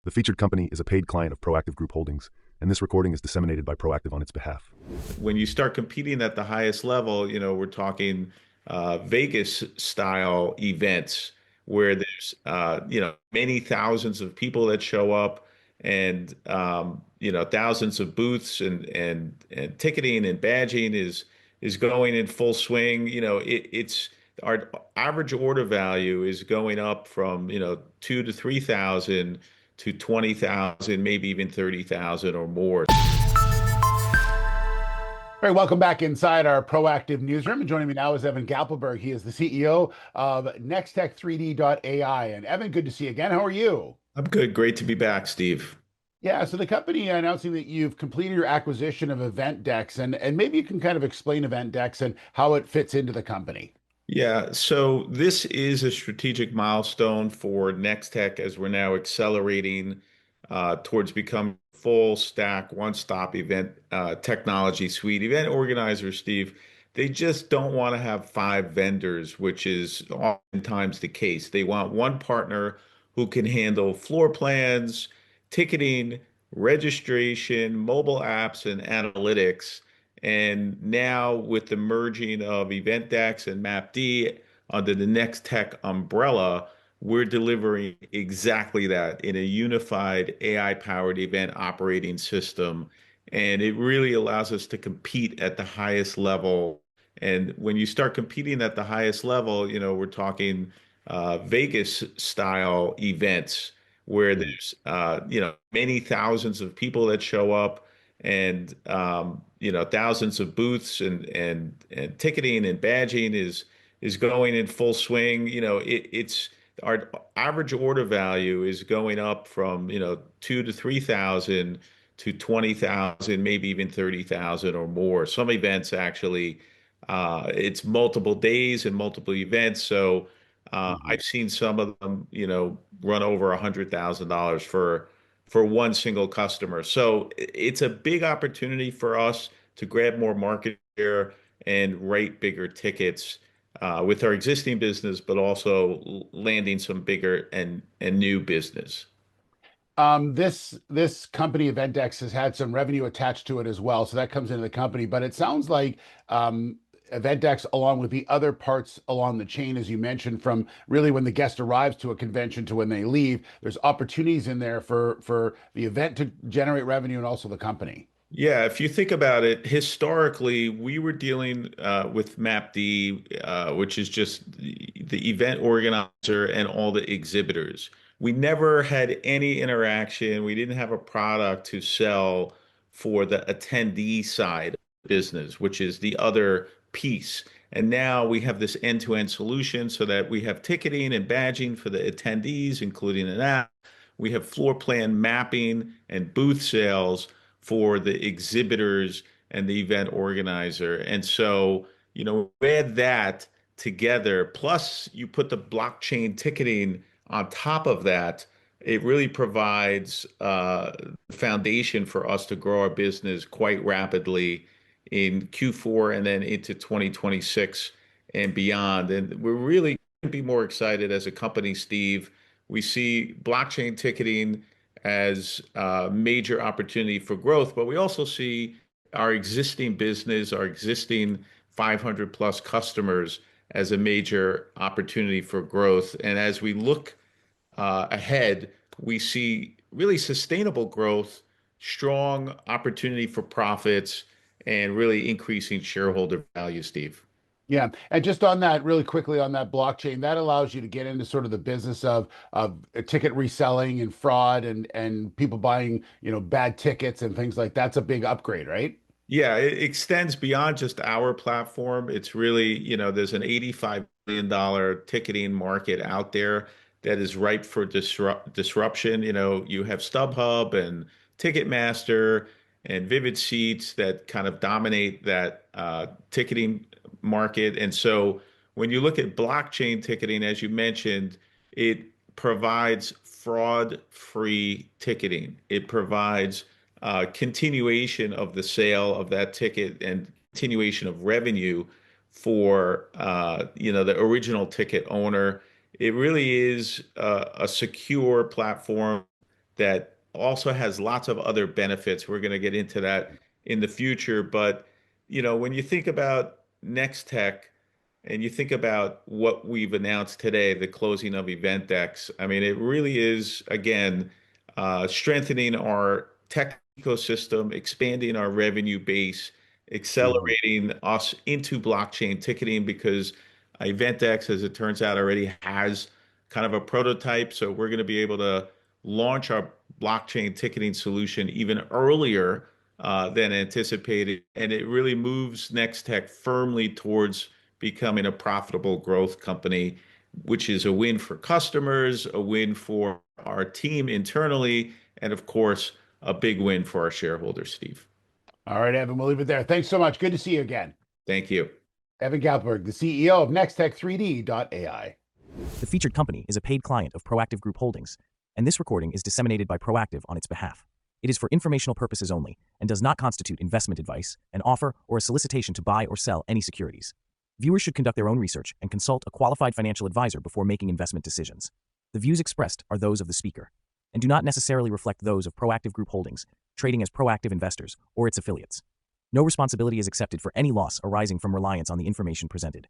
The featured company is a paid client of Proactive Group Holdings, and this recording is disseminated by Proactive on its behalf. When you start competing at the highest level, we're talking Vegas style events where there's, many thousands of people that show up and, thousands of booths and ticketing and badging is going in full swing. It's our average order value is going up from, 2 to 3 thousand to 20,000, maybe even 30,000 or more. All right, welcome back inside our Proactive newsroom. And joining me now is Evan Gappelberg. He is the CEO of Nextech3D.AI. And Evan, good to see you again. How are you? I'm good. Great to be back, Steve. Yeah, so the company announcing that you've completed your acquisition of Eventdex, and maybe you can kind of explain Eventdex and how it fits into the company. Yeah, so this is a strategic milestone for Nextech as we're now accelerating towards becoming full stack, one-stop event technology suite. Event organizers, Steve, they just don't want to have five vendors, which is oftentimes the case. They want one partner who can handle floor plans, ticketing, registration, mobile apps, and analytics. And now with the merging of Eventdex and MapD under the Nextech umbrella, we're delivering exactly that in a unified AI-powered event operating system. And it really allows us to compete at the highest level. And when you start competing at the highest level, we're talking Vegas style events where there's, many thousands of people that show up and thousands of booths and ticketing and badging is going in full swing. It's our average order value is going up from 2 to 3 thousand to 20,000, maybe even 30,000 or more. Some events actually, it's multiple days and multiple events. So I've seen some of them, run over $100,000 for one single customer. So it's a big opportunity for us to grab more market share and write bigger tickets with our existing business, but also landing some bigger and new business. This company, Eventdex, has had some revenue attached to it as well, so that comes into the company. But it sounds like Eventdex, along with the other parts along the chain, as you mentioned, from really when the guest arrives to a convention to when they leave, there's opportunities in there for the event to generate revenue and also the company. Yeah, if you think about it, historically, we were dealing with MapD, which is just the event organizer and all the exhibitors. We never had any interaction. We didn't have a product to sell for the attendee side of the business, which is the other piece. And now we have this end-to-end solution so that we have ticketing and badging for the attendees, including an app. We have floor plan mapping and booth sales for the exhibitors and the event organizer. And so, add that together, plus you put the blockchain ticketing on top of that, it really provides foundation for us to grow our business quite rapidly in Q4 and then into 2026 and beyond. And we're really going to be more excited as a company, Steve. We see blockchain ticketing as a major opportunity for growth, but we also see our existing business, our existing 500 plus customers as a major opportunity for growth. And as we look ahead, we see really sustainable growth, strong opportunity for profits, and really increasing shareholder value, Steve. Yeah, and just on that, really quickly on that blockchain, that allows you to get into sort of the business of ticket reselling and fraud and people buying, bad tickets and things like that's a big upgrade, right? Yeah, it extends beyond just our platform. It's really, there's an $85 billion ticketing market out there that is ripe for disruption. You have StubHub and Ticketmaster and Vivid Seats that kind of dominate that ticketing market. And so when you look at blockchain ticketing, as you mentioned, it provides fraud-free ticketing. It provides continuation of the sale of that ticket and continuation of revenue for the original ticket owner. It really is a secure platform that also has lots of other benefits. We're going to get into that in the future. But, when you think about Nextech and you think about what we've announced today, the closing of Eventdex, I mean, it really is, again, strengthening our tech ecosystem, expanding our revenue base, Mhm. accelerating us into blockchain ticketing because Eventdex, as it turns out, already has kind of a prototype. So we're going to be able to launch our blockchain ticketing solution even earlier than anticipated. And it really moves Nextech firmly towards becoming a profitable growth company, which is a win for customers, a win for our team internally, and of course, a big win for our shareholders, Steve. All right, Evan, we'll leave it there. Thanks so much. Good to see you again. Thank you. Evan Gappelberg, the CEO of Nextech3D.AI. The featured company is a paid client of Proactive Group Holdings, and this recording is disseminated by Proactive on its behalf. It is for informational purposes only and does not constitute investment advice, an offer, or a solicitation to buy or sell any securities. Viewers should conduct their own research and consult a qualified financial advisor before making investment decisions. The views expressed are those of the speaker and do not necessarily reflect those of Proactive Group Holdings, trading as Proactive Investors or its affiliates. No responsibility is accepted for any loss arising from reliance on the information presented.